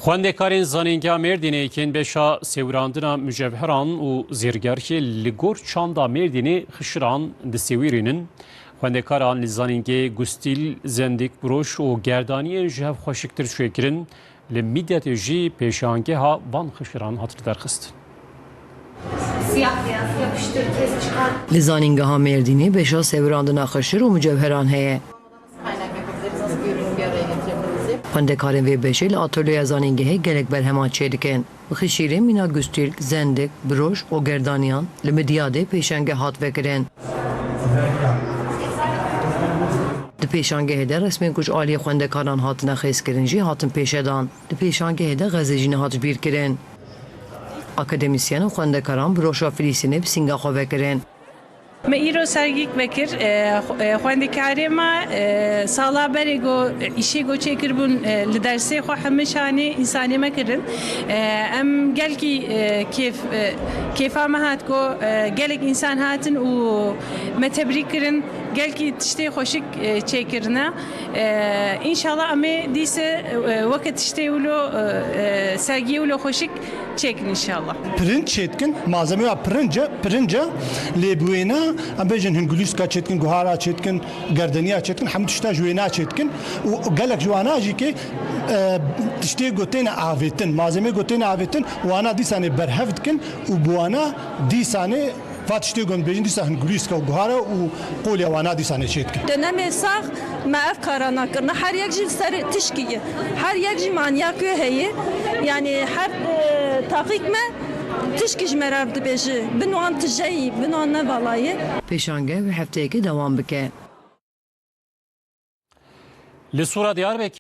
Xwendekarên zanîngeha Mêrdînê yên beşa sêwirandina mücevheran û zêrgerkê li gor çanda Mêrdînê xişiran disêwîrînin. Xwendekaran li zanîngehê Gustîl, Zendik, Biroş û gerdaniyên ji hev xweşiktir çêkirin. Li Mîdyetê jî pêşangeha van xişiran hatin derxistin. Siyah beyaz yapıştır, kes çıkar. Li zanîngeha Mêrdînê beşa sêwirandina xişir û mücevheran heye. Kaynak yapabiliriz, nasıl bir ürünü bir araya getirebiliriz. Xwendekarên vê beşê li atölyeya zanîngehê gelek berheman çê dikin. Xişîrên mîna Gustîl, Zendik, Biroş û gerdaniyan li Midyadê pêşangeh hat vekirin. Di pêşangehê de resmên ku ji aliyê xwendekaran hatine xêzkirin jî hatin pêşedan. Di pêşangehê de xezê jî nehat bîrkirin. Akademisyen û xwendekaran Biroşa Filîsînê bi sînga xwe vekirin. Me îro sergîk vekir xwendekarê me sala berê got îşê got çêkiribûn li dersê xwe hemûşanê însanê me kirin. Em gelkî kêfa me hat got gelek însan hatin û me tebrîk kirin. Gelkî tiştê xweşik çêkirine. İnşallah em ê dîse weke tiştê wilo sergiyê wilo xweşik çêkin inşallah. Pirinç çetkin, malzemeya pirinca lêbûyêne em bêjin hingulîska çetkin, guhara çetkin, gerdeniya çetkin, hem tişta ji wêna çetkin û gelek ji wana jî kê tiştê gotêne avêtin, malzeme gotêne avêtin wana dîsanê berhev dikin û bi wana dîsanê fatiştê gon bêjin dîsa hingulîska û guhara û qolya wana dîsanê çetkin. Dönemê sax me ev kara nakirine her yek jî ser tişkî her yek jî manyakê heye yani her taxîk me tişkî ji me rev dibêje bin wan tijeyî bin wan nevalayê. Pêşangeh vê hefteyekê dewam bike. Li Sura Diyarbekir